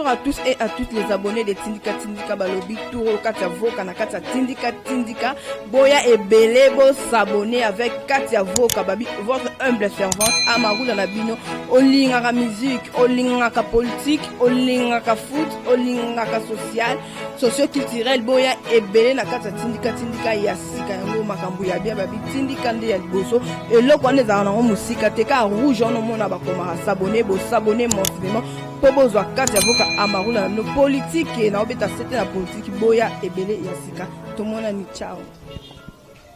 Bonjour à tous et à toutes les abonnés de Tindika Tindika Balobi Touro Katia Voka na Katia Tindika Tindika Boya et Belebo s'abonner avec Katia Voka Babi, votre humble servante Amarou dans la bino. Olingaka musique, olingaka politique, olingaka foot, olingaka social, socio-culturel. Boya et Belé na Katia Tindika Tindika Yasika yango makambu ya bia Babi Tindika nde ya liboso. Et là quand les arnaud musika teka rouge on mona bakoma s'abonner bo s'abonner mensuellement. Pobozwa Katia Voka Amarou na no politique et na obeta c'était la politique Boya et Belé Yasika. Tout le monde a ni ciao.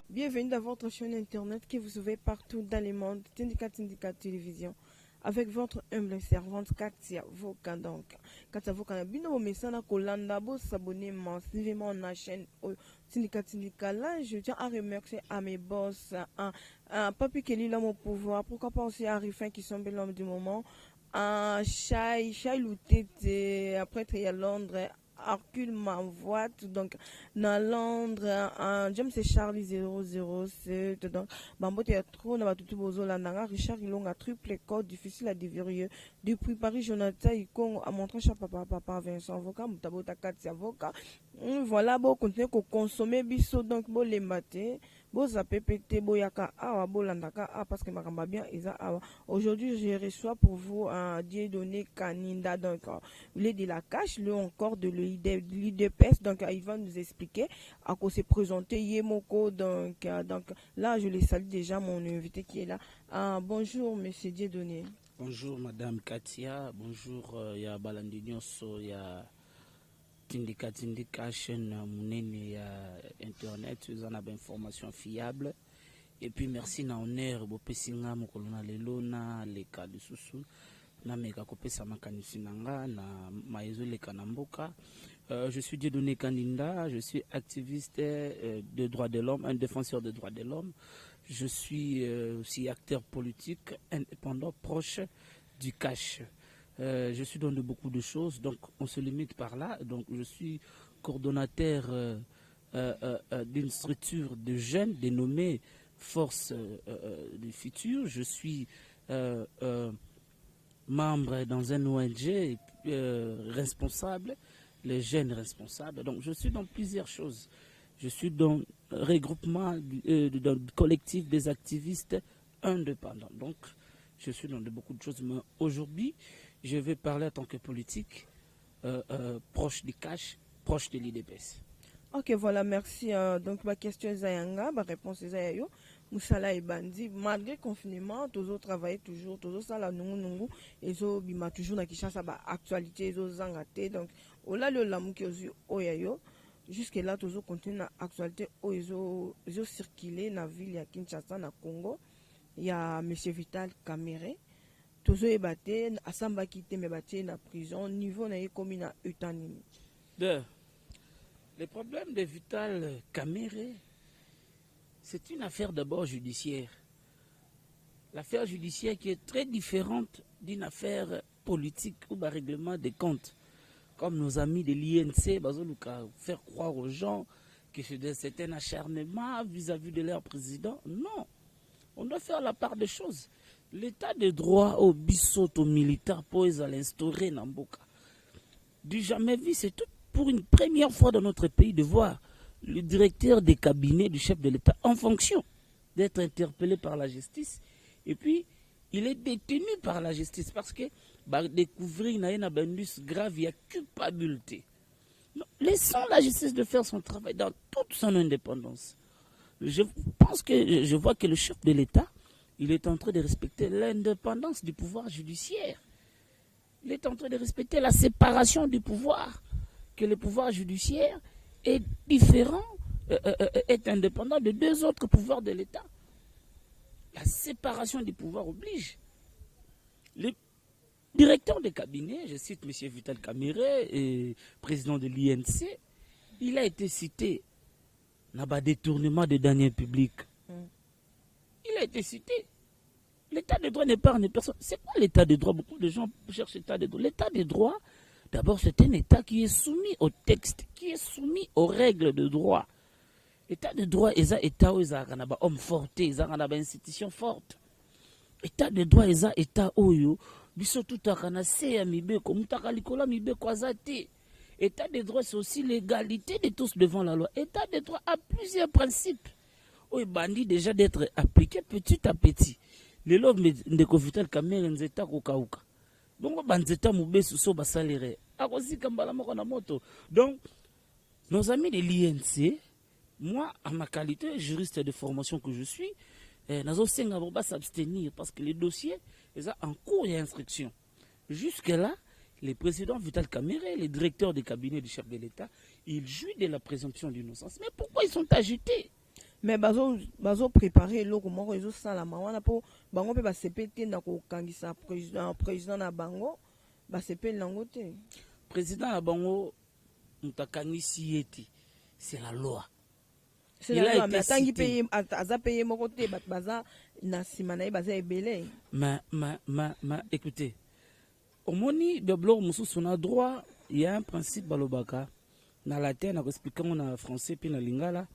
Bienvenue dans votre chaîne internet qui vous sauve partout dans le monde, Tindika Tindika Télévision, avec votre humble servante Katia Voka. Donc, Katia Voka, bino message na kolanda, bo s'abonner massivement à la chaîne Tindika Tindika. Là, je tiens à remercier à mes boss, Papi Kelly, l'homme au pouvoir, pourquoi pas aussi à Rifin qui sont l'homme du moment, Chai Loutete, après il y a Londres, Arcule m'envoie donc dans Londres, James c'est Charlie 007 donc Bambo il y a trop na tout bozo la nanga Richard Ilonga triple code difficile à déverrouiller depuis Paris Jonathan Ikon a montré chat papa Vincent Avocat Mutabota Katia Voka. Voilà bon continuer ko consommer biso donc bon les matés bo za PPT boyaka awa bolandaka parce que makamba bien isa awa. Aujourd'hui je reçois pour vous un Dieudonné Kaninda donc il est de la cache le encore de l'IDPS donc il va nous expliquer à quoi s'est présenté Yemoko donc là je les salue déjà mon invité qui est là. Bonjour monsieur Dieudonné. Bonjour madame Katia, bonjour ya Balandinio so ya Tindika Tindika chaîne munene ya internet vous en avez information fiable et puis merci na honneur bopesinga mokolona lelo na leka lisusu na meka kopesa makanisi nanga na maezo leka na mboka. Je suis Dieudonné Kaninda, je suis activiste de droits de l'homme, un défenseur des droits de l'homme. Je suis aussi acteur politique indépendant proche du cash. Je suis dans beaucoup de choses, donc on se limite par là. Donc je suis coordonnateur d'une structure de jeunes dénommée Force du Futur. Je suis membre dans un ONG responsable, les jeunes responsables. Donc je suis dans plusieurs choses. Je suis dans le regroupement dans le collectif des activistes indépendants. Donc je suis dans beaucoup de choses. Mais aujourd'hui, je vais parler en tant que politique proche du cash, proche de l'IDPS. Ok, voilà, merci. Donc, ma question est Zayanga, ma réponse est Zayayo. Moussala et Bandi, malgré le confinement, toujours travailler toujours, toujours ça, la nungu, et so, bima toujours na Kinshasa, ba actualité, so zangate. Donc, au-là, le lamu qui est oyayo, jusque-là, toujours continue na actualité, ils circulé na ville ya Kinshasa, na Congo. Il y a M. Vital Kamere. Toujours ébatté, Asamba quitté, mais batté na prison, niveau na commis na eutanime. Le problème de Vital Kamere, c'est une affaire d'abord judiciaire. L'affaire judiciaire qui est très différente d'une affaire politique ou un règlement des comptes. Comme nos amis de l'INC, faire croire aux gens que c'est un acharnement vis-à-vis de leur président. Non, on doit faire la part des choses. L'état de droit au bisoto militaire pour l'instaurer dans Mboka. Du jamais vu, c'est tout pour une première fois dans notre pays de voir le directeur des cabinets du chef de l'État en fonction d'être interpellé par la justice. Et puis, il est détenu par la justice parce que découvrir une abus grave, il y a culpabilité. Non, laissons la justice de faire son travail dans toute son indépendance. Je pense que je vois que le chef de l'État, il est en train de respecter l'indépendance du pouvoir judiciaire. Il est en train de respecter la séparation du pouvoir. Que le pouvoir judiciaire est différent, est indépendant de deux autres pouvoirs de l'État. La séparation du pouvoir oblige. Le directeur de cabinet, je cite M. Vital Kamere, président de l'INC, il a été cité dans le détournement de deniers publics. Il a été cité. L'état de droit n'épargne personne. C'est quoi l'état de droit? Beaucoup de gens cherchent l'état de droit. L'état de droit, d'abord, c'est un état qui est soumis au texte, qui est soumis aux règles de droit. L'état de droit, c'est un état où il y a un homme fort, il y a une institution forte. L'état de droit, c'est un état où biso tutaka na se ya mibeko mutaka likola mibeko azate. État de droit, c'est aussi l'égalité de tous devant la loi. État de droit a plusieurs principes. Oui, bandit déjà d'être appliqué petit à petit. Les lois de Vital Kamerhe nzeta kokauka. Donc banzeta mubesu so basalere. Akosi kambala moko na moto. Donc nos amis de l'INC, moi à ma qualité juriste de formation que je suis, nazo senga ba s'abstenir parce que les dossiers est en cours d'instruction. Jusque là, les présidents Vital Kamerhe, les directeurs des cabinets du chef de l'État, ils jouissent de la présomption d'innocence. Mais pourquoi ils sont agités? Mais bazo préparer loko moko ezo sala mawana po bango pe ba sepete na ko kangisa président na bango ba sepete nango te. Président na bango mutakangisi yeti, c'est la loi. C'est la loi, mais tangi paye aza paye moko te baza na simana baza ebele. Écoutez. Au moni de blog mususu na droit, il y a un principe balobaka na latin na expliquer en français puis na lingala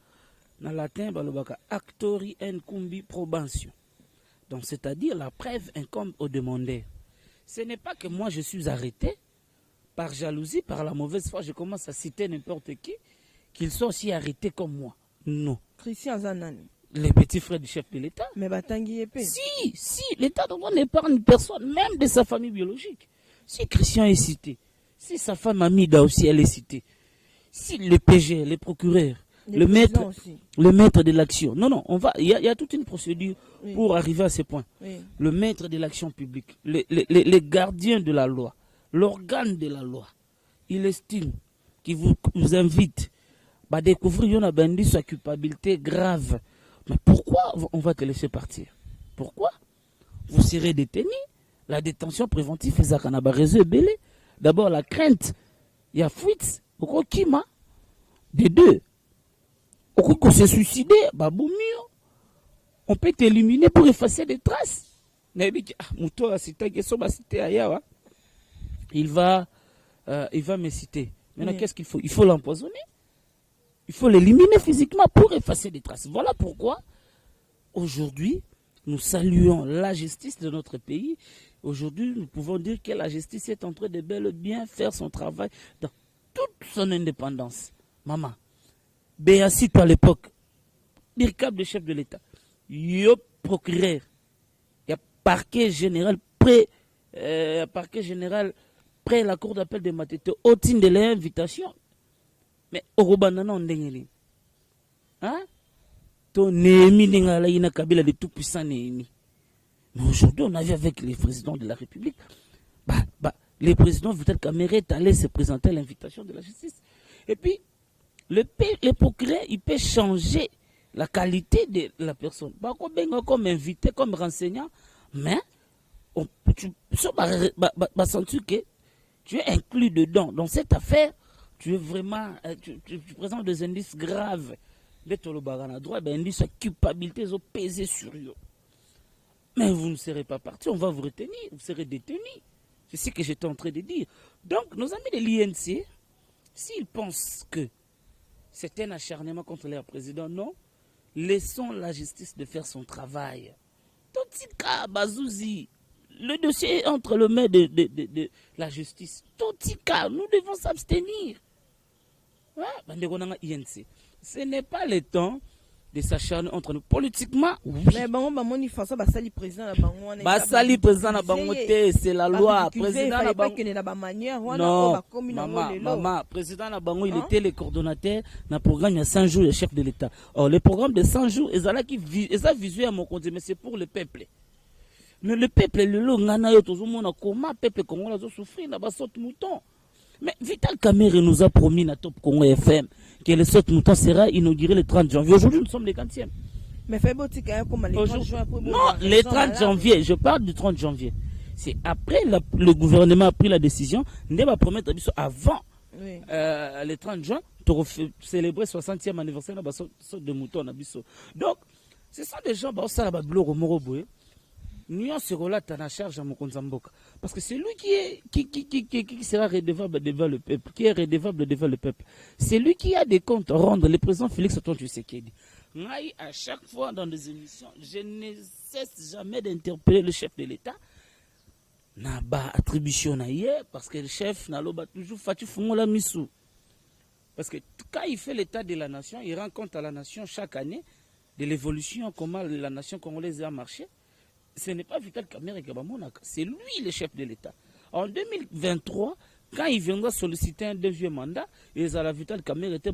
na latin balobaka actori incumbi probation. Donc c'est-à-dire la preuve incombe au demandeur. Ce n'est pas que moi je suis arrêté par jalousie, par la mauvaise foi, je commence à citer n'importe qui, qu'ils soient aussi arrêtés comme moi. Non. Christian Zanani. Les petits frères du chef de l'État. Mais batangi épée. Si, l'État n'épargne personne, même de sa famille biologique. Si Christian est cité, si sa femme Amida aussi elle est citée, si le PG, les procureurs, le maître de l'action. Non, il y a toute une procédure pour arriver à ce point. Oui. Le maître de l'action publique, les gardiens de la loi, l'organe de la loi, il estime qu'il vous invite à découvrir sa culpabilité grave. Mais pourquoi on va te laisser partir? Pourquoi? Vous serez détenu. La détention préventive est un réseau belé. D'abord la crainte, il y a fuite, au kima, des deux. Au qu'on s'est suicidé, on peut t'éliminer pour effacer des traces. Il va me citer. Maintenant, qu'est-ce qu'il faut? Il faut l'empoisonner. Il faut l'éliminer physiquement pour effacer des traces. Voilà pourquoi, aujourd'hui, nous saluons la justice de notre pays. Aujourd'hui, nous pouvons dire que la justice est en train de bel et bien faire son travail dans toute son indépendance. Maman, Béacito à l'époque, l'IRCAP de chef de l'État, il y a procureur, il y a parquet général près la cour d'appel de Matete, au titre de l'invitation. Mais au Rwanda, on n'est pas. Ton Néhémie n'a Kabila de tout puissant Néhémie. Mais aujourd'hui, on a vu avec les présidents de la République, les présidents Vital Kamerhe est allé se présenter à l'invitation de la justice. Et puis, le procureur, il peut changer la qualité de la personne. Comme invité, comme renseignant, mais tu sens que tu es inclus dedans. Dans cette affaire, tu es vraiment, tu présentes des indices graves. Les Tolobagana droit, indices de culpabilité, ils ont pesé sur eux. Mais vous ne serez pas parti, on va vous retenir, vous serez détenu. C'est ce que j'étais en train de dire. Donc, nos amis de l'INC, s'ils pensent que c'est un acharnement contre leur président, non, laissons la justice de faire son travail. Totika Bazouzi, le dossier est entre les mains de la justice. Totika, nous devons s'abstenir. INC. Ce n'est pas le temps de s'acharner entre nous. Politiquement, oui. Mais Basali président na bango. Basali président na bango, c'est la loi. Président na bango. Non, maman, président na bango, il était le coordonnateur d'un programme de 100 jours, le chef de l'État. Or, le programme de 100 jours, ils ont visuel à mon compte, mais c'est pour le peuple. Mais le peuple, le longana, tout le monde, comment le peuple congolais a souffert, là-bas, saute mouton. Mais Vital Kamerhe nous a promis à Top Congo FM que le saute mouton sera inauguré le 30 janvier. Aujourd'hui, nous sommes les 40e. Mais fait beau comme les 30 janvier. Non, le 30 janvier, je parle du 30 janvier. C'est après le gouvernement a pris la décision, on va promettre avant le 30 juin, pour célébrer 60e anniversaire de mouton. Donc, ce sont des gens qui ont été nous serons là à la charge à Mokonzamboka. Parce que c'est lui qui sera redevable devant le peuple, qui est redevable devant le peuple. C'est lui qui a des comptes à rendre. Le président Félix Antoine Tshisekedi. À chaque fois dans des émissions, je ne cesse jamais d'interpeller le chef de l'État. na ba attribution na hier parce que le chef na loba toujours Fati Fungola Missou. Parce que quand il fait l'état de la nation, il rend compte à la nation chaque année de l'évolution, comment la nation congolaise a marché. Ce n'est pas Vital Kamerhe Kabamonaka, c'est lui le chef de l'État. En 2023, quand il viendra solliciter un deuxième mandat, ils ont la Vital Kamerhe était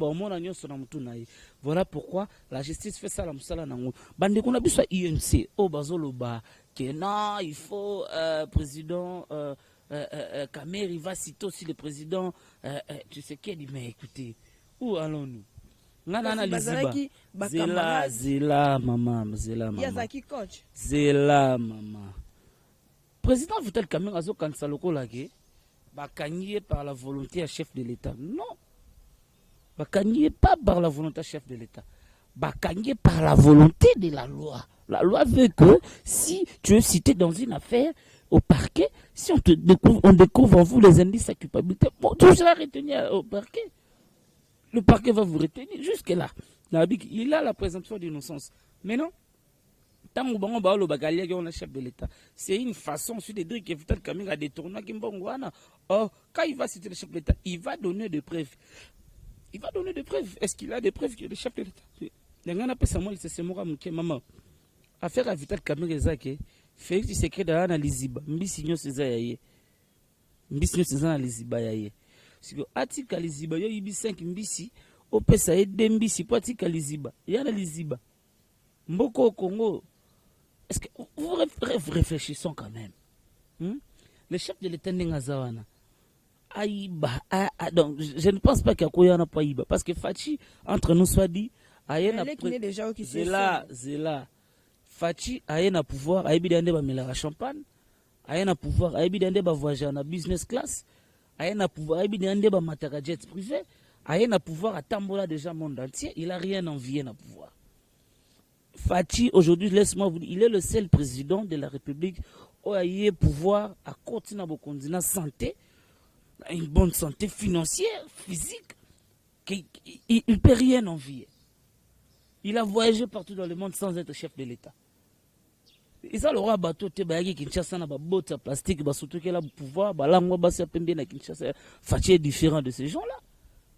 voilà pourquoi la justice fait ça la musala nango. Bande qu'on a vu sur INC, au bazoloba, que non, il faut président Kamerhe, il va citer aussi le président, tu sais qui dit, mais écoutez, où allons-nous? Zela maman. Zela maman. Président Vital Kamerhe azo kanisa lokola ke bakanié par la volonté à chef de l'État. Non. Bakanié pas par la volonté à chef de l'État. Bakanié par la volonté de la loi. La loi veut que si tu es cité dans une affaire au parquet, si on découvre en vous les indices à culpabilité, bon, tu seras retenu au parquet. Le parquet va vous retenir jusque-là. Il a la présomption d'innocence. Mais non, tant que on a chef de l'État, c'est une façon de dire que Vital Kamerhe a détourné Kimbongwana. Or, quand il va citer le chef de l'État, il va donner des preuves. Il va donner des preuves. Est-ce qu'il a des preuves que le chef de l'État? Il y a un peu de c'est moi, maman. Affaire à Vital Kamerhe Zake, Félix Tshisekedi dans l'Aliziba. Mbissinyo Césaire. Mbissinyo Césaire l'Aliziba yaye. Si atika liziba yo yibi 5 mbisi opesa e 2 mbisi po atika liziba yana liziba mboko au Congo. Est-ce que vous réfléchissons quand même, le chef de l'État n'engazawana aïba donc je ne pense pas qu'il y a un païba parce que Fachi entre nous soit dit ayena zela Fachi ayena pouvoir ayibi dande ba mela champagne ayena pouvoir ayibi dande ba voyager na business class. Il a pouvoir, il a matériel jet privé, il a pouvoir à Tambola déjà monde entier, il n'a rien envié à pouvoir. Fachi, aujourd'hui, laisse-moi vous dire, il est le seul président de la République où il a pouvoir à continuer à santé, une bonne santé financière, physique, il ne peut rien envier. Il a voyagé partout dans le monde sans être chef de l'État. Et ça, le roi bateau, Kinshasa na botte plastique, surtout qu'il a le pouvoir, l'angle basse pembe na Kinshasa. Fachi est différent de ces gens-là.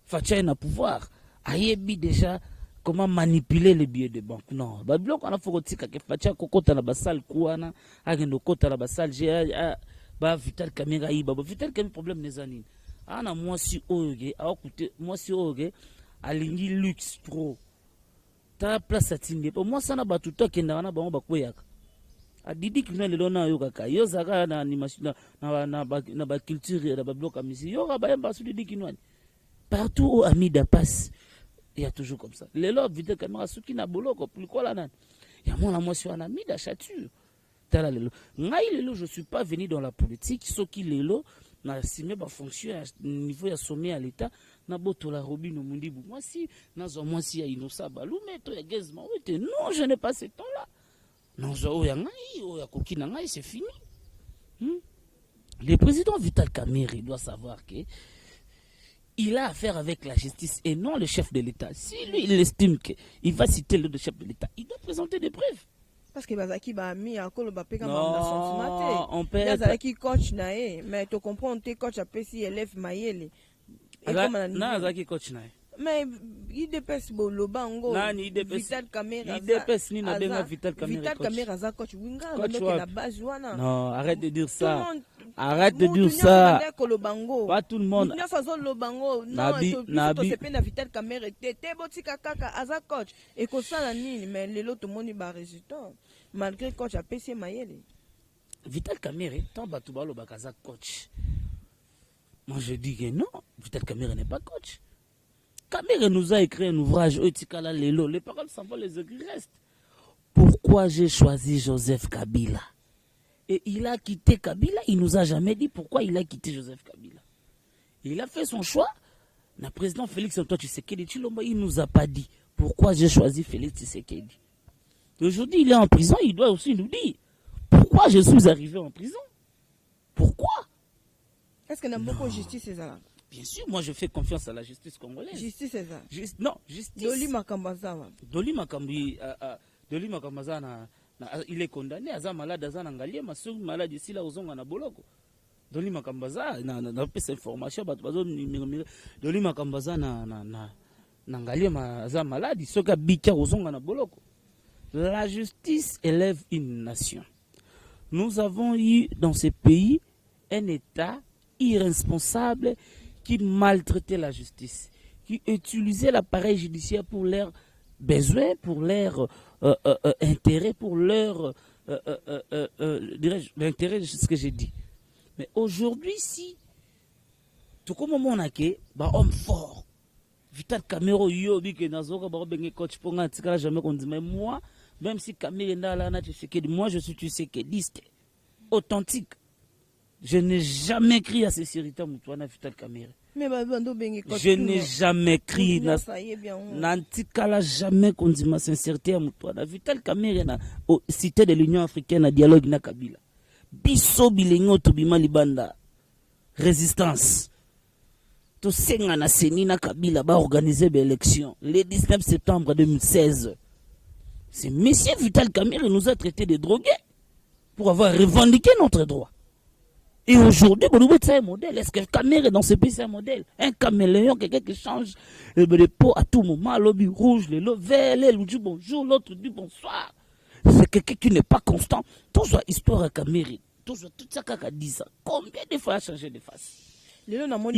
Fachi a un pouvoir. Ayebi déjà comment manipuler les billets de banque. Non, Babylon on a fait que Fachi a kokota na basal kouana, agendo kota na basal GA, ba Vital Kamerhe aiba. Vital Kamerhe problème les anines. Ana moi si oge, a écouté moi si oge, alingi luxe pro. Ta place à tinde. Pour moi ça na batuta kenda na bango bakoyaka. A Didi qui le donna yoka yo zaka na animation na ba culture na ba bloc à musique yo ba yamba su Didi kinwani partout où Amida passe il y a toujours comme ça les lots Vital Kamerhe suki na boloko pourquoi là nan ya moi moi sur na Amida chature tala lelo ngai lelo je suis pas venu dans la politique soki lelo na simé ba fonction à niveau ya sommet à l'état na botola robino mundibu moi si nazo moi si ya inosa balu maître ya gazement oui non je n'ai pas ce temps là. Non, c'est fini. Le président Vital Kamerhe doit savoir qu'il a affaire avec la justice et non le chef de l'État. Si lui, il estime qu'il va citer le chef de l'État, il doit présenter des preuves. Parce que Bazaki a mis un col bapé non, on peut être coach nae, mais tu comprends, tu coach à PC élève maïele. Non, Zaki coach nae. Mais il dépasse le bango. Vital Kamerhe. Il dépasse ni na benga Vital Kamerhe. Vital Kamerhe aza coach winga. Non, arrête de dire ça. Arrête de dire ça. Pas tout le monde. Nabi. Vital Kamerhe. Te botika kaka aza coach. Et que ça la nini, mais les autres moni ba résultat. Malgré coach a PC mayele. Vital Kamerhe, tant batubalo bakaza coach. Moi je dis que non, Vital Kamerhe n'est pas coach. Kamerhe nous a écrit un ouvrage, les paroles s'en vont, les écrits restent. Pourquoi j'ai choisi Joseph Kabila? Et il a quitté Kabila, il nous a jamais dit pourquoi il a quitté Joseph Kabila. Il a fait son choix. Le président Félix Antoine Tshisekedi Tshilombo, il nous a pas dit pourquoi j'ai choisi Félix Tshisekedi. Aujourd'hui, il est en prison, il doit aussi nous dire pourquoi je suis arrivé en prison. Pourquoi? Est-ce qu'il y a beaucoup de justice, César? Bien sûr, moi je fais confiance à la justice congolaise. Justice, c'est ça? Non, justice. Doli Makambaza. Doli Makambaza il est condamné, aza malade, aza nangalie, ma soeur malade ici là, ozonga na boloko. Doli makambaza, na pesa information, bazo doli makambaza nangalie, ma aza malade, soka bika ozonga na boloko. La justice élève une nation. Nous avons eu dans ce pays un État irresponsable qui maltraitait la justice, qui utilisait l'appareil judiciaire pour leurs besoins, pour leurs intérêts, pour leur l'intérêt de ce que j'ai dit. Mais aujourd'hui, si tout comme on a que homme fort, Vital Camero yobi que nazoka ba bengi coach ponga tikala jamais qu'on dit mais moi même si Camille ndala na Tshisekedi, moi je suis tshisekediste authentique. Je n'ai jamais crié à sincérité Moutouana Vital Camero. Je n'ai jamais crié Nantikala jamais qu'on dit ma sincérité à Moutouana Vital Camero na cité de l'Union africaine à dialogue na Kabila. Biso bilengo tobima libanda résistance. To senga na Senina Kabila ba organiser l'élection le 19 septembre 2016. C'est monsieur Vital Camero nous a traité de drogués pour avoir revendiqué notre droit. Et aujourd'hui, c'est un modèle. Est-ce que Camero dans ce pays c'est un modèle? Un caméléon, quelqu'un qui change de peau à tout moment, lobby rouge, le lobby vert, l'autre dit bonjour, l'autre dit bonsoir. C'est quelqu'un qui n'est pas constant. Toujours histoire à Camero. Toujours tout ça qu'a dit ça. Combien de fois a changé de face? Il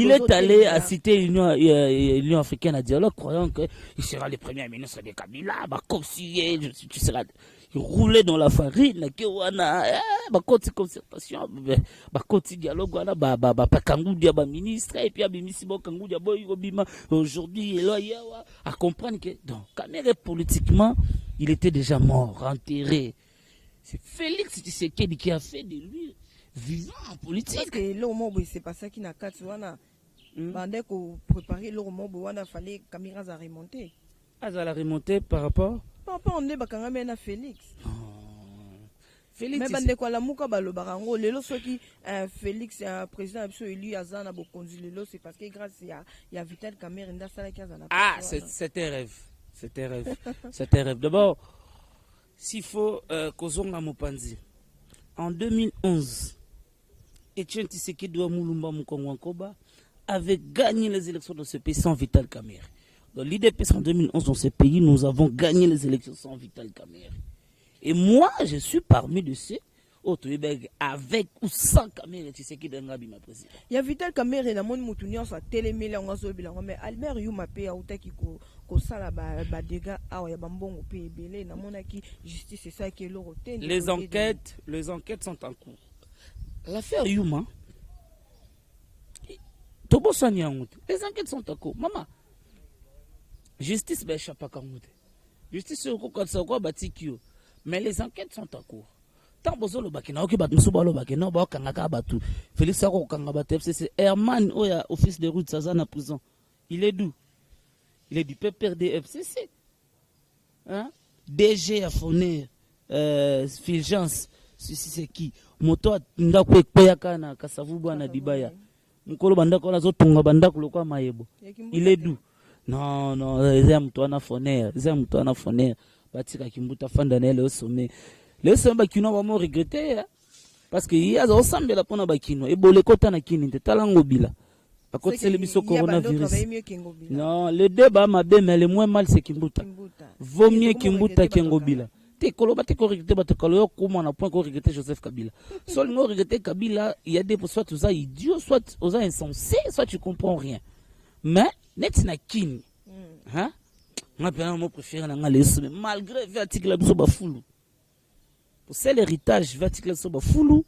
est allé à citer l'Union africaine à dialogue, croyant qu'il sera le premier ministre de Kabila, il roulait dans la farine, concertation, dialogue, ministre, et puis aujourd'hui, à comprendre que, donc, Camero politiquement, il était déjà mort, enterré. C'est Félix Tshisekedi qui a fait de lui vivant en politique. Parce que l'homme, c'est pas ça qui n'a qu'à se pendant qu'on préparait l'homme, il fallait que Camero a remonté. Ah, ça a remonté par rapport? Par rapport on est à Félix. Félix. Mais bande quoi la mouka balo barango lelo soki Félix un président élu azana bokonzi lelo c'est parce que grâce il y a Vital Camero nda sala ki azana. Ah, c'était un rêve. C'était un rêve. C'était un rêve. D'abord, s'il faut Kozonga Mopanzi. En 2011, Etienne Tshisekedi Moulumba Mukongwankoba avait gagné les élections dans ce pays sans Vital Camero. Dans l'IDPS en 2011, dans ce pays, nous avons gagné les élections sans Vital Camero. Et moi, je suis parmi de ceux autres avec ou sans Camero Tshisekedi Ngabi ma président. Il y a Vital Camero et la monde moutounion sa télémélé en gazo bilan mais Albert Youma pe a outa ki ko sala ba dégâts a ya bambongo pe belé na mona ki justice c'est ça qui est l'eau. Les enquêtes sont en cours. L'affaire Youma Tobo Sanyangouté. Les enquêtes sont en cours. Maman justice ba échappe à justice ko katsa ko batikio. Mais les enquêtes sont en cours. Tant que vous avez un peu Félix Sako Kangabate, c'est Herman Oya, office de route, Sazana prison. Il est d'où? Il est du PPRD FCC. Hein? DG à Foner, Fulgence, c'est qui? Moto Ndakwe Koyaka na Kasavuba na Dibaya. Mukolo Bandako la Zotonga Bandako Lokwa Mayebo. Il est d'où? Non, Zem Toana Foner, Batika Kimbuta Fandanel au sommet. Les sommes qui n'ont pas regretté, parce qu'il y a un ensemble de la pona bakino et bolekota na kini te talango bila. À côté c'est le biso coronavirus. Non, le débat m'a bien mais le moins mal c'est Kimbuta. Vaut mieux Kimbuta qu'Engobila. Te koloba te regretter ba te koloyo comment on a point regretter Joseph Kabila. Seul non regretter Kabila, il y a des soit tu as idiot, soit tu as insensé, soit tu comprends rien. Mais net na kini. Hein? Moi personnellement préfère na ngaleso malgré vertical la biso ba fulu. C'est l'héritage vertical soba foulou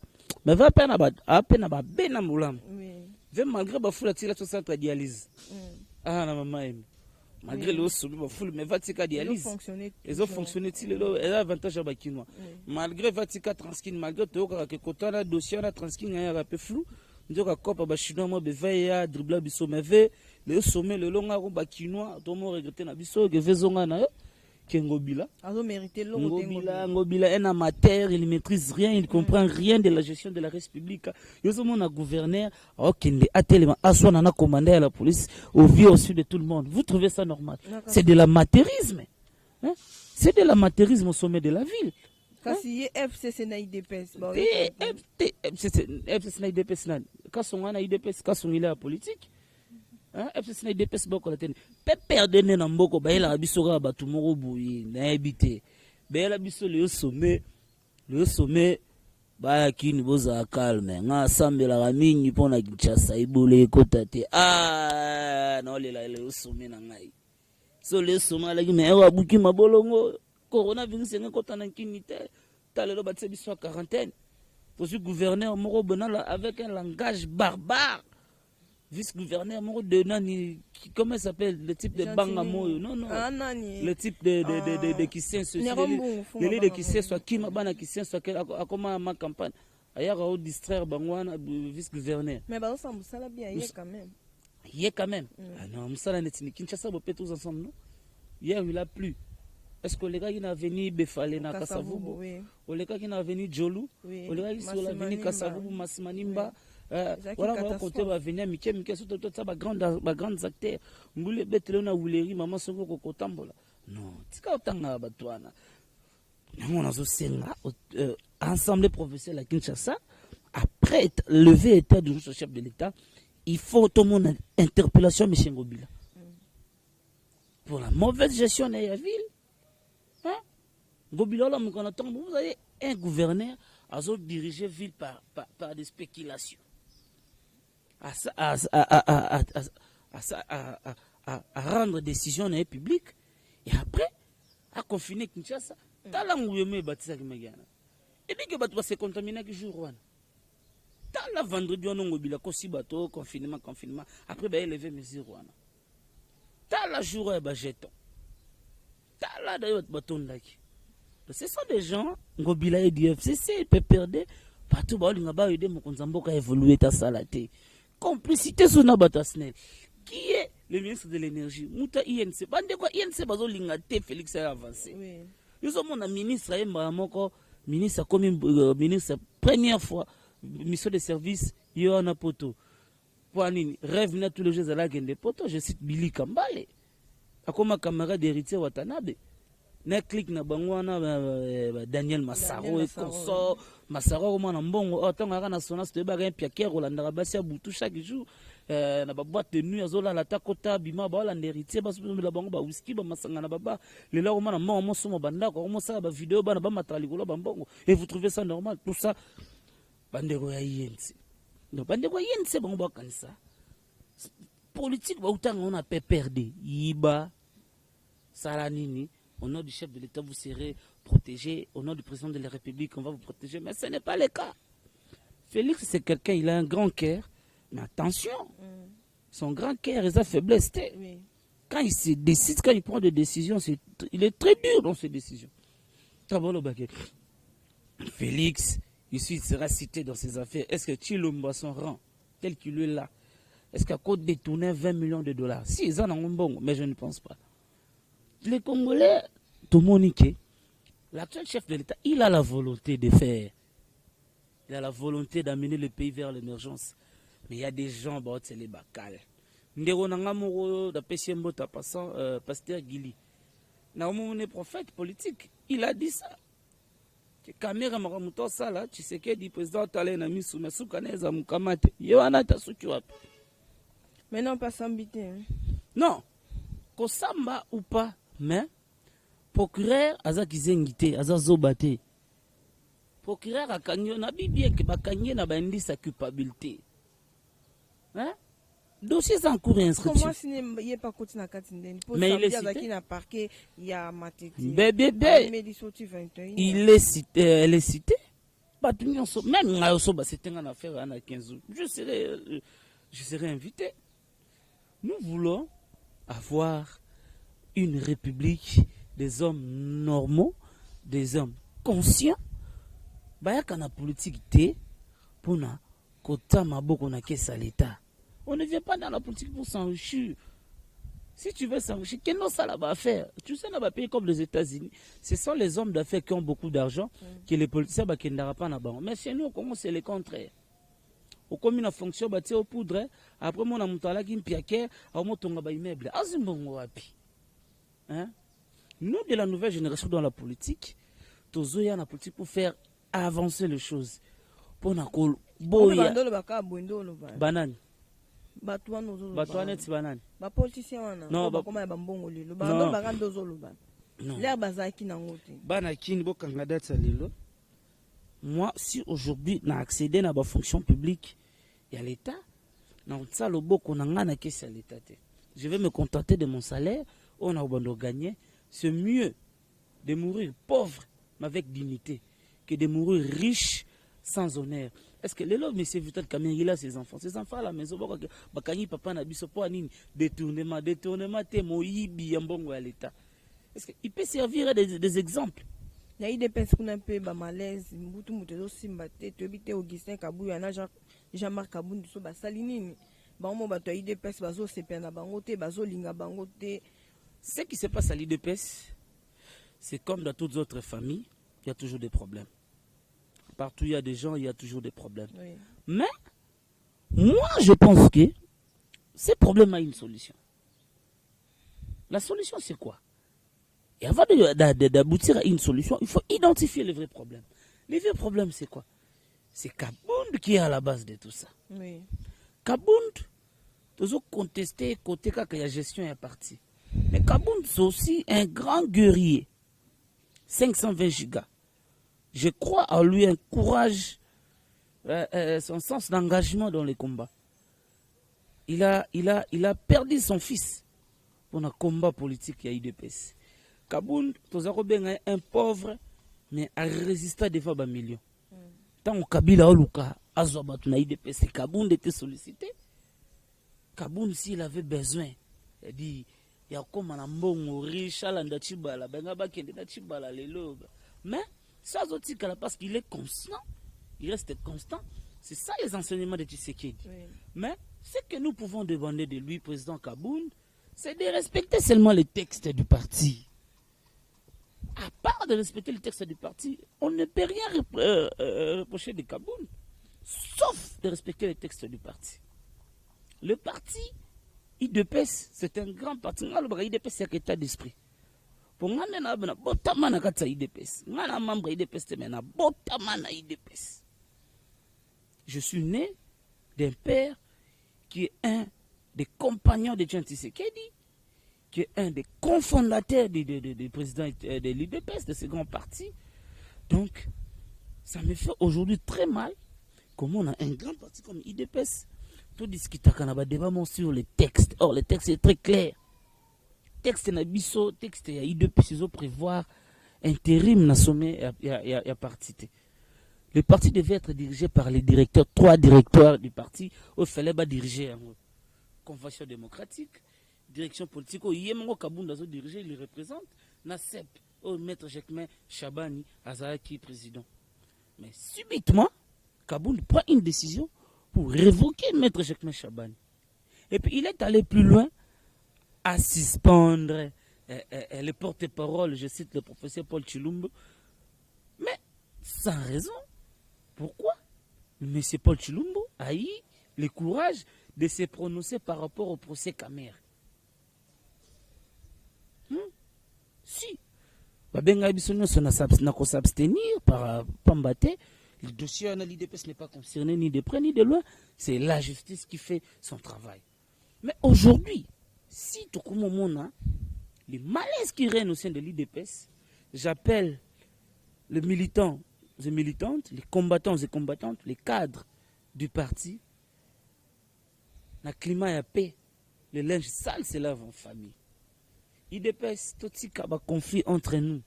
mais va peine à peine à ben amoulam malgré ba foula tira tout ça dialyse ah na maman malgré le sobi ba foulou mais vertical dialyse ils ont fonctionné il a avantage à bakinois malgré vertical transkin malgré to ka kota na dossier na transkin ya peu flou ndoka kopa ba chinois mo be veya dribbler biso mais le sommet le longa ko bakinois to mo regretter na biso que vezonga na Kengobila. Ngobila est un amateur, il ne maîtrise rien, il ne comprend rien de la gestion de la République. Il y a un gouverneur, un commandé à la police, au vieux au sud de tout le monde. Vous trouvez ça normal? C'est de l'amateurisme. Hein? C'est de l'amateurisme au sommet de la ville. kasi ye FCC na IDPS ba FCC na IDPS nani kasonga na IDPS kasongila ya politique FCC na IDPS boko la tene pe perdre na mboko ba yela biso ka batu moko boye na ebité ba yela biso le sommet ba kini boza calme nga sambela ka mingi pona Kinshasa ibole ekota te na lela le sommet na ngai so le sommet la ki me wa buki mabolongo coronavirus est encore en inquiétude. T'as le battu sur quarantaine. Pour ce gouverneur Moro Benala avec un langage barbare. Vice-gouverneur Moro de Nani, comment s'appelle le type de Bangamo? Non, non. Le type de qui sait ce de qui sait soit qui m'a ban qui sait soit à comment ma campagne. Ailleurs au distraire Bangwana vice-gouverneur. Mais bah ça me bien hier quand même. Hier quand même. Ah non, Moussala n'est ni Kinshasa vous tous ensemble non? Hier il a plu. Est-ce que les gars qui sont venus Befale na Kasavubu, ou les gars qui sont venus Djolu, ou les gars qui sont venus Kasavubu, Masimanimba, voilà, quand on va venir, Miké, surtout tout ça, grands acteurs, Moule Betelona, Ouleri, Maman Songo, Kokotambola. Non, c'est quand on a batouana. On a aussi ensemble professionnel à Kinshasa, après lever état du chef de l'État, il faut tout le monde interpellation, M. Ngobila. Pour la mauvaise gestion de la ville. Vous avez un gouverneur à diriger ville par des spéculations. À rendre décision dans les publics et après à confiner Kinshasa. Tala nguyeme batisa kimagana. Et bien que bato se contaminer que jour one. Tala vendredi on ngobila kosi bato confinement. Après ba élever mesure wana. Tala jour ba jeton. Tala d'ailleurs bato ndaki. Ce sont des gens, Ngobila et du FCC, ils peuvent perdre. Partout, ils peuvent aider Mokonzamboka à évoluer ta salade. Complicité sur Nabatasnel. Qui est le ministre de l'énergie? Mouta INC. Bande quoi INC bazo lingate Félix a avancé. Nous sommes un ministre ministre comme ministre première fois mission de service Yohana Poto. Poanini rêve na tous les jours à la gueule de Poto. Je cite Billy Kambale. Akoma camarade d'héritier Watanabe. Na clique na bangwana Daniel Massaro et consort Massaro au mana mbongo autant na sona ste ba gain piaker Rolanda basi butu chaque jour na ba boîte de nuit azola la takota bima ba la héritier ba la bango ba whisky ba masanga na baba le la au mana mo somo banda ko mo ça ba vidéo ba na ba matali ko ba mbongo et vous trouvez ça normal tout ça bandeko ya INC donc bandeko ya INC bango ba kanisa politique ba utanga on a perdu yiba salanini. Au nom du chef de l'État, vous serez protégé. Au nom du président de la République, on va vous protéger. Mais ce n'est pas le cas. Félix, c'est quelqu'un, il a un grand cœur. Mais attention, son grand cœur et sa faiblesse. Oui. Quand il se décide, quand il prend des décisions, il est très dur dans ses décisions. Félix, il sera cité dans ses affaires. Est-ce que Chilomba, son rang, tel qu'il est là, est-ce qu'à cause de détourner 20 millions de dollars? Si, ils en ont un bon, mais je ne pense pas. Les Congolais, tout le monde dit, l'actuel chef de l'État, il a la volonté de faire. Il a la volonté d'amener le pays vers l'émergence. Mais il y a des gens, c'est les bacales. Ndero Nangamoro, pasteur Gili. Naomo est prophète politique. Il a dit ça. Que Kamera Maramuto Sala, tu sais qu'il dit président Talena Misu, mais Soukaneza Mukamate. Yohana Tasutuap. Mais non, pas s'embêter. Non. Kosamba ou pas. Mais, procureur, aza kizengite, aza zobate. Procureur a kanyo na bibie ke bakanye na bandi sa culpabilité. Hein? Dossier en cours d'instruction. Comment si il est pas côté na katindeni? Mais il est cité. Na parquet, il y a mateti. Bébé, il est cité, elle est citée. Même na yosoba c'était une affaire à 15 jours. Je serai invité. Nous voulons avoir une république des hommes normaux, des hommes conscients. Bayaka na politique té pour na kota maboko na kesa l'État. On ne vient pas dans la politique pour s'enrichir. Si tu veux s'enrichir, qu'est-ce que ça va faire? Tu sais, dans un pays comme les États-Unis, ce sont les hommes d'affaires qui ont beaucoup d'argent que les politiciens qui ne pas na banque. Mais chez nous, comment c'est le contraire? Au comme une fonction bâtie au poudre, après mon amutala qui mpiake, au motonga ba immeuble. Azimbongo wapi. Hein? Nous de la nouvelle génération dans la politique, tozoya na politique pour faire avancer les choses. Pour na boya banani batwana ti banani ba politicien wana non ba koma ba mbongo lelo ba ba ngando zoloba l'air bazaki na ngote bana kini bokanga date lelo. Moi si aujourd'hui na accéder na ba fonction publique ya l'état na ça le boko na ngana kesi ya l'état te. Je vais me contenter de mon salaire, on a besoin gagner, c'est mieux de mourir pauvre mais avec dignité que de mourir riche sans honneur. Est-ce que les lois, monsieur Vital Kamere, il a ses enfants à la maison, bakani papa na biso po nini détournement te moyibi yambongo à l'état. Est-ce qu'il peut servir des exemples? Il y a des personnes qui ont un peu de malaise, mutu simba te, tu habites Augustin Kabouya na Jean-Marc Kabundu so basalinini. Bango ba to des personnes bazo sepena bango te, bazo linga bango te. Ce qui se passe à l'IDPS, c'est comme dans toutes autres familles, il y a toujours des problèmes. Partout il y a des gens, il y a toujours des problèmes. Oui. Mais, moi je pense que ces problèmes ont une solution. La solution c'est quoi? Et avant d'aboutir à une solution, il faut identifier les vrais problèmes. Les vrais problèmes c'est quoi? C'est Kabound qui est à la base de tout ça. Oui. Kabound, toujours contesté côté quand il y a gestion et parti. Mais Kabound c'est aussi un grand guerrier. 520 gigas. Je crois en lui un courage, son sens d'engagement dans les combats. Il a perdu son fils pour un combat politique à IDPS. Kabound, est un pauvre, mais a résisté devant un million. Tant que Kabila Oluka, Azobat na IDPS, Kabound était sollicité. Kabound, s'il avait besoin, il dit, il y a comme un bon riche, mais ça, parce qu'il est constant, il reste constant. C'est ça les enseignements de Tshisekedi. Oui. Mais ce que nous pouvons demander de lui, président Kabound, c'est de respecter seulement les textes du parti. À part de respecter les textes du parti, on ne peut rien reprocher de Kabound, sauf de respecter les textes du parti. Le parti IDPS, c'est un grand parti. IDPS, c'est un état d'esprit. Pour moi, je suis né d'un père qui est un des compagnons de Jean Tshisekedi, qui est un des cofondateurs du président de l'IDPS, de ce grand parti. Donc, ça me fait aujourd'hui très mal comment on a un grand parti comme IDPS. Tout discuter sur les textes. Or, le texte est très clair. Texte na biso, texte ya IDPS, ils ont prévoir intérim na sommet ya parti. Le parti devait être dirigé par les directeurs, 3 directeurs du parti. Il fallait pas diriger une convention démocratique, direction politique. Yemango Kabound a dirigé, il représente. Na CEP, maître Jacquemain Chabani, Azaki président. Mais subitement, Kabound prend une décision pour révoquer maître Jacquemain Chabani. Et puis il est allé plus loin à suspendre le porte-parole, je cite le professeur Paul Chilumbo, mais sans raison. Pourquoi? M. Paul Chilumbo a eu le courage de se prononcer par rapport au procès Kamere. Si, Babenga Bisonio n'a qu'à s'abstenir par Pambate, le dossier de l'IDPS n'est pas concerné ni de près ni de loin, c'est la justice qui fait son travail. Mais aujourd'hui, si tout le monde a les malaises qui règnent au sein de l'IDPS, j'appelle les militants et militantes, les combattants et combattantes, les cadres du parti, le climat et la paix, le linge sale se lave en famille. IDPS, tout ce conflit entre nous.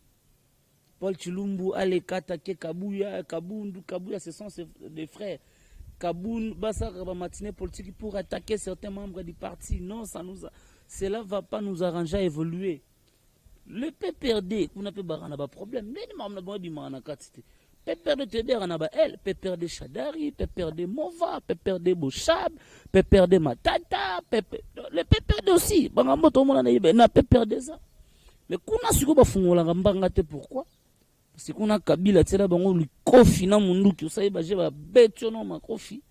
Paul Chilumbu, Aleka, Kabouya, Kabouya, ce sont des frères. Kabound, Bassa, matinée politique pour attaquer certains membres du parti. Non, cela ne va pas nous arranger à évoluer. Le PPRD, on n'a pas de problème. Mais on n'a pas de PPRD TD, on a elle, PPRD Chadari, PPRD Mova, PPRD Bouchab, PPRD Matata, le PPRD aussi. On a PPRD ça. Mais qu'on a su que pourquoi? Parce qu'on a Kabila, tu sais, on a kofi na mundu qui ça va j'ai bête non ma kofi.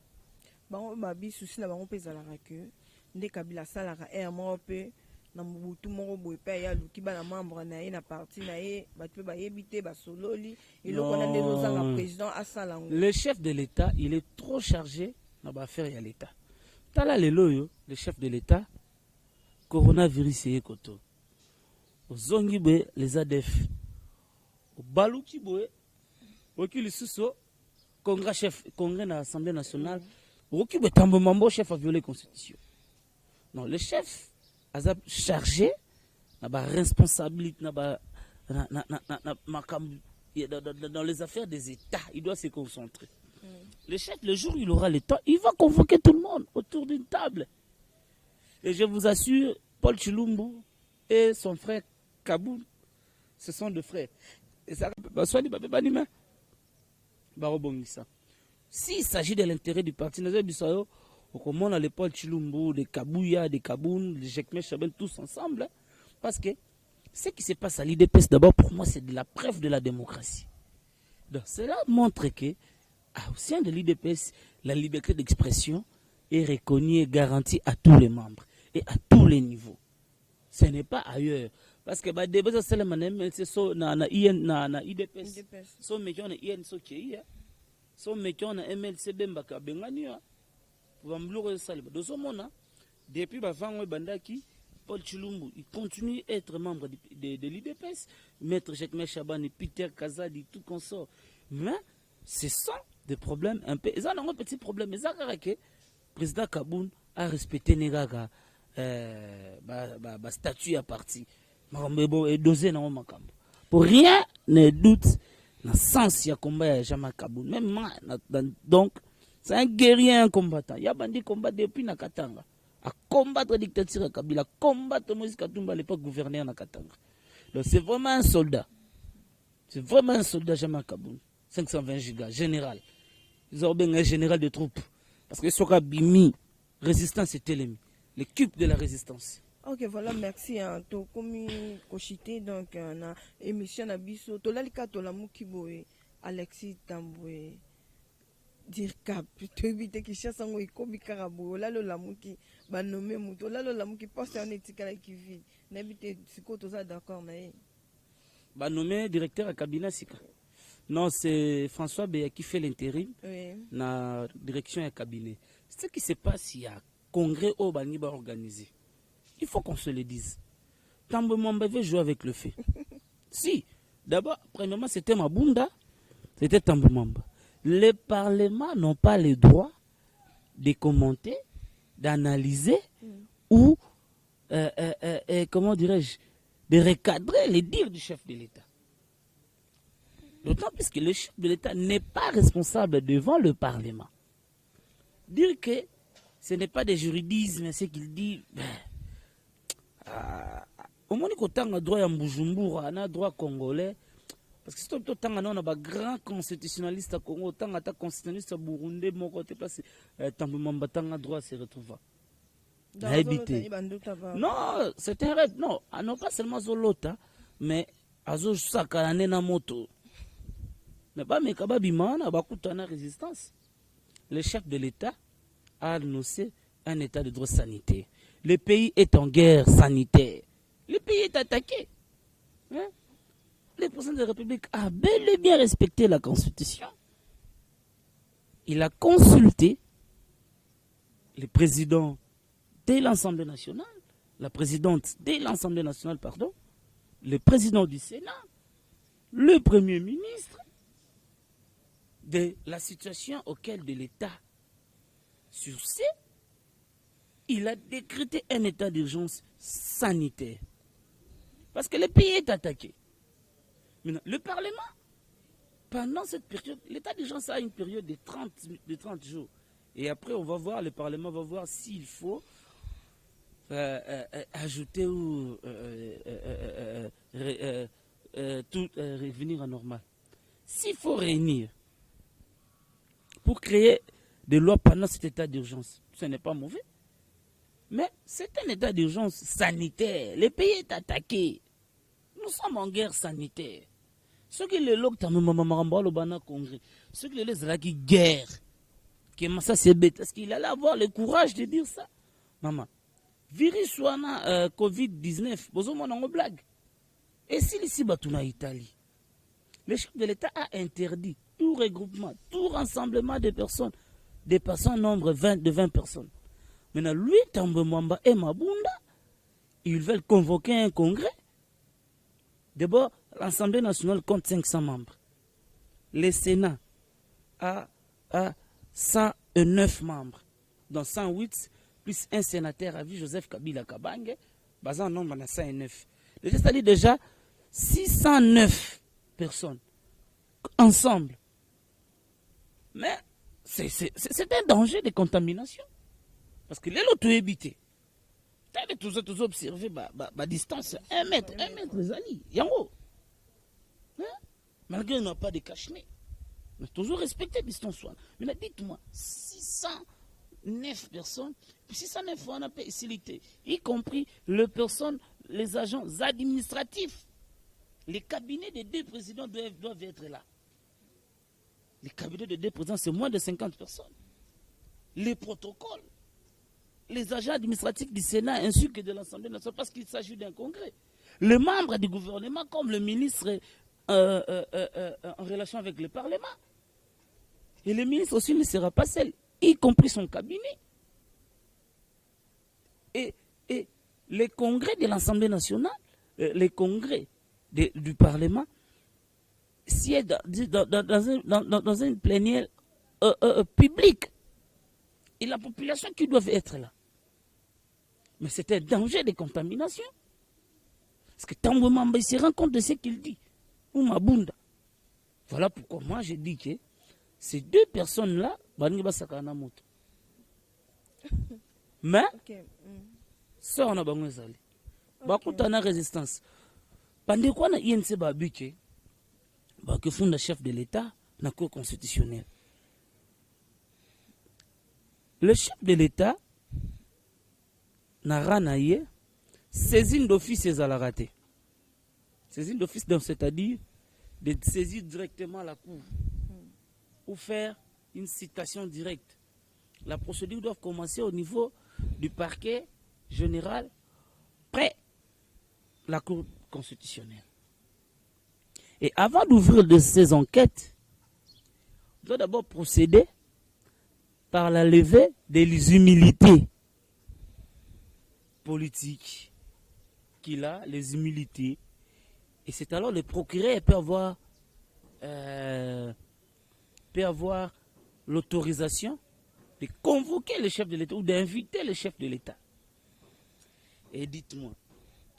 Bango babi souci na bango pesa la que ndé Kabila salara air mo pe na mubutu moko boye pe ya luki ba na membre na ye na parti na ye ba pe ba yebite ba sololi iloko na ndezo zanga président asalango. Le chef de l'État, il est trop chargé na ba affaire ya l'État. Tala lelo yo, le chef de l'État, coronavirus ye koto. Ozongi boye les ADF. Baluki boye, oki lisuso congrès na Assemblée nationale, oki boye tambo mambo chef a violé la constitution. Non, le chef a chargé na ba responsabilité na ba dans les affaires des États, il doit se concentrer. Le chef, le jour où il aura le temps, il va convoquer tout le monde autour d'une table. Et je vous assure, Paul Chilumbu et son frère Kaboul, ce sont deux frères. Et ça, s'il s'agit de l'intérêt du parti, nous avons comment on les Paul Chilumbu, des Kabouya, des Kaboun, des Jekme Chaben, tous ensemble. Parce que ce qui se passe à l'IDPS, d'abord, pour moi, c'est de la preuve de la démocratie. Donc, cela montre que, au sein de l'IDPS, la liberté d'expression est reconnue et garantie à tous les membres et à tous les niveaux. Ce n'est pas ailleurs. Parce que les débats c'est na IDPS. So mekiona IN so kiya. So mekiona MLC bembaka bengania. Pour mbluko salba. Dosomona depuis bavangwe bandaki Paul Chilumbu, il continue à être membre de l'IDPS, Maître Jekme Chabani, Peter Kazadi, tout consort. Mais ce sont des problèmes un peu. Ils ont un petit problème. Mais le président Kaboun a respecté Negaga, statut à partie. Pour rien ne doute, dans le sens il y a combat jamais Kaboun. Même moi, donc, c'est un guerrier, un combattant. Il y a bandit combat depuis Nakatanga. À combattre la dictature à Kabila, combattre Moïse Katumba à l'époque gouverneur na Katanga. Donc c'est vraiment un soldat. C'est vraiment un soldat jamais Kaboun. 520 gigas, général. Ils ont bien un général de troupes. Parce que Soka Bimi, résistance et l'ennemi. L'équipe de la résistance. Ok, voilà, merci. To komi koshite donc na émission na biso. To lalika to la mukiboe Alexis Tamboué. Dire cap, tu évites que chasse en ikobi karabo, là le lamuki, ba nommé muto, là le lamuki passe en éthique qui vit. N'habite siko tout ça d'accord nae. Ba nommé directeur à cabinet sika. Non, c'est François Béa qui fait l'intérim na direction à cabinet. Ce qui se passe, il y a congrès au Bani ba organisé. Il faut qu'on se le dise. Tambo Mamba veut jouer avec le feu. Si, d'abord, premièrement, c'était Mabunda, c'était Tambo Mamba. Les parlements n'ont pas le droit de commenter, d'analyser ou, comment dirais-je, de recadrer les dires du chef de l'État. D'autant plus que le chef de l'État n'est pas responsable devant le Parlement. Dire que ce n'est pas des juridismes, c'est qu'il dit, au moins il y a droit à Mbujumbura, il y a droit congolais. Parce que si tu as un grand constitutionnaliste à Congo, tu as un constitutionnaliste à Burundi, mon côté, parce que tu as un droit à se retrouver. Non, c'est un rêve. Non, pas seulement Zolota, mais Azo Sakalane na moto. Mais pas mes kababimana, bakutana résistance. Le chef de l'État a annoncé un état de droit sanitaire. Le pays est en guerre sanitaire. Le pays est attaqué. Hein? Le président de la République a bel et bien respecté la Constitution. Il a consulté le président de l'Assemblée nationale, la présidente de l'Assemblée nationale, pardon, le président du Sénat, le Premier ministre, de la situation auquel de l'État sur ce, il a décrété un état d'urgence sanitaire. Parce que le pays est attaqué. Maintenant, le Parlement, pendant cette période, l'état d'urgence a une période de 30 jours. Et après, on va voir, le Parlement va voir s'il faut ajouter ou tout revenir à normal. S'il faut réunir pour créer des lois pendant cet état d'urgence, ce n'est pas mauvais. Mais c'est un état d'urgence sanitaire. Le pays est attaqué. Nous sommes en guerre sanitaire. Ceux qui le logent dans le congrès, ceux qui le qui guerre, qui ça c'est bête, est-ce qu'il allait avoir le courage de dire ça? Maman, virus wana Covid-19 bozomona ngo blague. Et si ici batuna Italie, le chef de l'État a interdit tout regroupement, tout rassemblement de personnes dépassant nombre de 20 personnes. Maintenant, lui, Tambo Mwamba et Mabunda, ils veulent convoquer un congrès. D'abord, l'Assemblée nationale compte 500 membres. Le Sénat a 109 membres, dont 108 plus un sénateur à vie, Joseph Kabila Kabange, basé en nombre de 109. C'est-à-dire déjà 609 personnes ensemble. Mais c'est un danger de contamination. Parce que les lots habité. Tu as tous observé la distance 1 mètre, les alliés. Yango. Malgré qu'on n'a pas de cache-nez. On a toujours respecté la distance. Mais dites-moi, 609 personnes, 609 on a facilité, y compris les agents administratifs. Les cabinets des 2 présidents doivent être là. Les cabinets des 2 présidents, c'est moins de 50 personnes. Les protocoles, les agents administratifs du Sénat ainsi que de l'Assemblée nationale, parce qu'il s'agit d'un congrès. Les membres du gouvernement, comme le ministre en relation avec le Parlement. Et le ministre aussi ne sera pas seul, y compris son cabinet. Et les congrès de l'Assemblée nationale, les congrès du Parlement, siège dans une plénière publique. Et la population qui doit être là. Mais c'est un danger de contamination. Parce que Tambo Mwamba, il se rend compte de ce qu'il dit. Ou Mabunda. Voilà pourquoi moi j'ai dit que ces 2 personnes-là, mais, ça on a besoin de la résistance. Pendant quoi na INC babuke, que font le chef de l'État, na cour constitutionnelle. Le chef de l'État n'a rien saisine d'office et à la raté. Saisine d'office, c'est-à-dire de saisir directement la cour ou faire une citation directe. La procédure doit commencer au niveau du parquet général près la cour constitutionnelle. Et avant d'ouvrir de ces enquêtes, on doit d'abord procéder par la levée des humilités politiques qu'il a, les humilités. Et c'est alors le procureur peut avoir l'autorisation de convoquer le chef de l'État ou d'inviter le chef de l'État. Et dites-moi,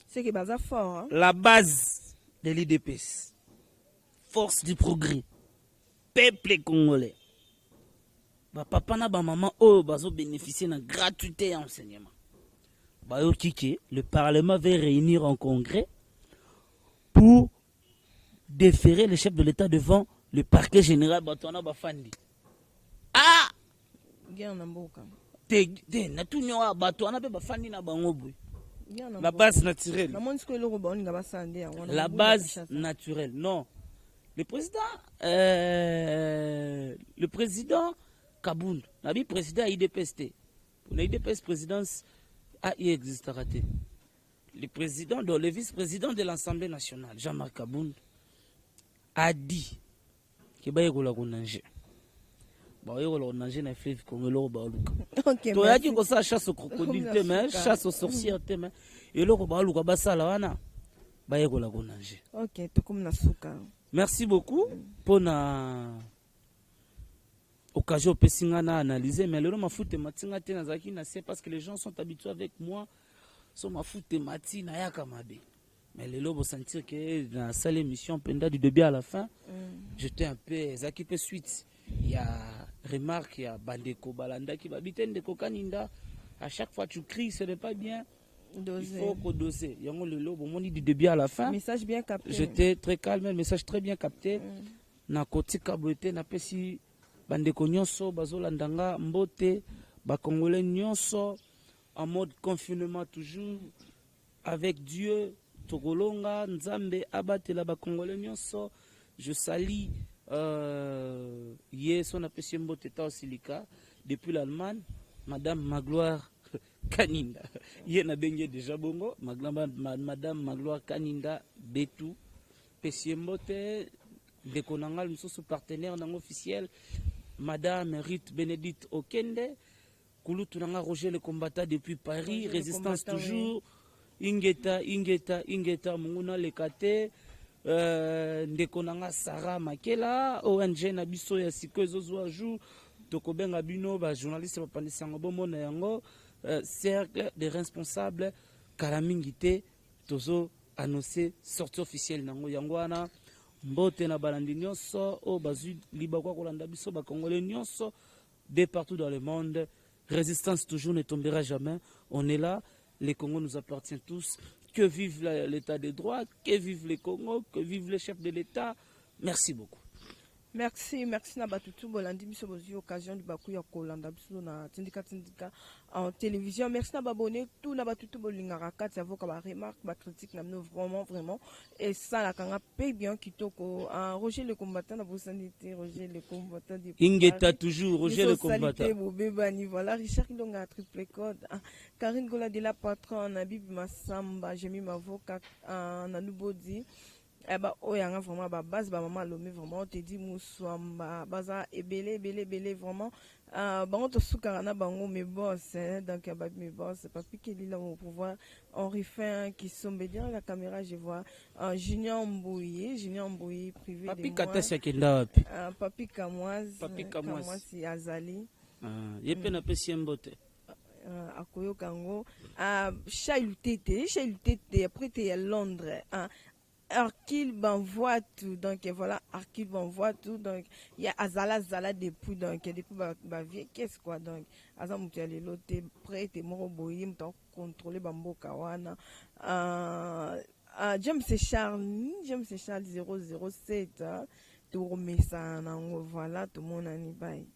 c'est que c'est fort, hein? La base de l'IDPS, force du progrès, peuple congolais, papa na maman bazo bénéficier de gratuité et enseignement. Le Parlement va réunir un congrès pour déférer le chef de l'État devant le parquet général Batouana Bafandi. Ah! La base naturelle. La base naturelle, non. Le président Kaboul, le président IDPST. Pour l'IDPS présidence, il existera. Le vice-président de l'Assemblée nationale, Jean-Marc Kaboul, a dit que il y a un fleuve comme l'eau. Tu as dit que ça chasse au crocodile, chasse aux sorcières, et l'eau merci beaucoup pour l'occasion de analyser. Mais le parce que les gens sont habitués avec moi. Mais les lobes sentir que dans la salle émission, du début à la fin, j'étais un peu suite. Il y a remarque, il y a Bandeko Balanda qui va habiter Ndeko Kaninda. À chaque fois tu cries, ce n'est pas bien. Dosé. Il faut doser. Il y a le lobe, on dit du début à la fin. Message bien capté. J'étais très calme, message très bien capté. Na koti kabote na pesi Bandeko nyonso bazolandanga mbote ba congolais nyonso en mode confinement toujours avec Dieu Togolonga Nzambe abatela ba congolais nyonso. Je salue son apprécié Mboteta Osilika depuis l'Allemagne, Madame Magloire Kaninda. Yena benye déjà bongo, madame Magloire Kaninda Betou, Pesiembote, Dekonangal, nous partenaire non officiel, madame Rite Bénédicte Okende, Kouloutunanga Roger le combattant depuis Paris, Roger résistance toujours, oui. Ingeta, Munguna Lekate, Ndekonanga Sarah Makela, ONG Nabiso ya Siko Ezozwa Jou, Tokobenga Bino, journaliste Papandisango Bomo na yango, cercle des responsables Kalamingite, Tozo annoncé sortie officielle nango yangwana, Mbote na balandi nyonso, o bazu libakwa kolanda biso ba Congolais nyonso, de partout dans le monde. Résistance toujours ne tombera jamais. On est là, les Congos nous appartiennent tous. Que vive l'état de droit, que vive les Congos, que vive le chef de l'État. Merci beaucoup. Merci na batutu bolandi biso bozi occasion du baku ya kolanda biso na tindika en télévision. Merci na babonné tout na batutu bolingara kati avoka ba remarque ba critique na no vraiment et ça la kanga paye bien kitoko Roger le combattant na bosanité Roger le combattant du Ingeta toujours Roger le combattant. Voilà Richard Kilonga triple code Karine Gola de la patronne Bibi Massamba Jemi Mavoka na Nubodi. Eh ben, oh, y a vraiment ba base, ba maman lomé vraiment, te dit moussoamba, baza ebele, vraiment. On te soukarana bango mes boss, donc bah mes boss, papi qui est là au pouvoir, on refait qui sont bien la caméra, je vois Junior Mbouye privé. Papi Katasa qui est là. Papi Kamoise, si Azali. Yepe na pesi mbote. Akoyo Kango, Chailutete, après t'es à Londres, Arkil m'envoie tout, donc voilà, Arkil m'envoie tout, donc il y a Azala depuis, donc depuis ma vie, qu'est-ce quoi, donc Azam Moutiali l'autre, prêt, t'es mort au boyim, t'as contrôlé Bambo Kawana, James Charles 007, tout remet ça, voilà, tout le monde en y baille.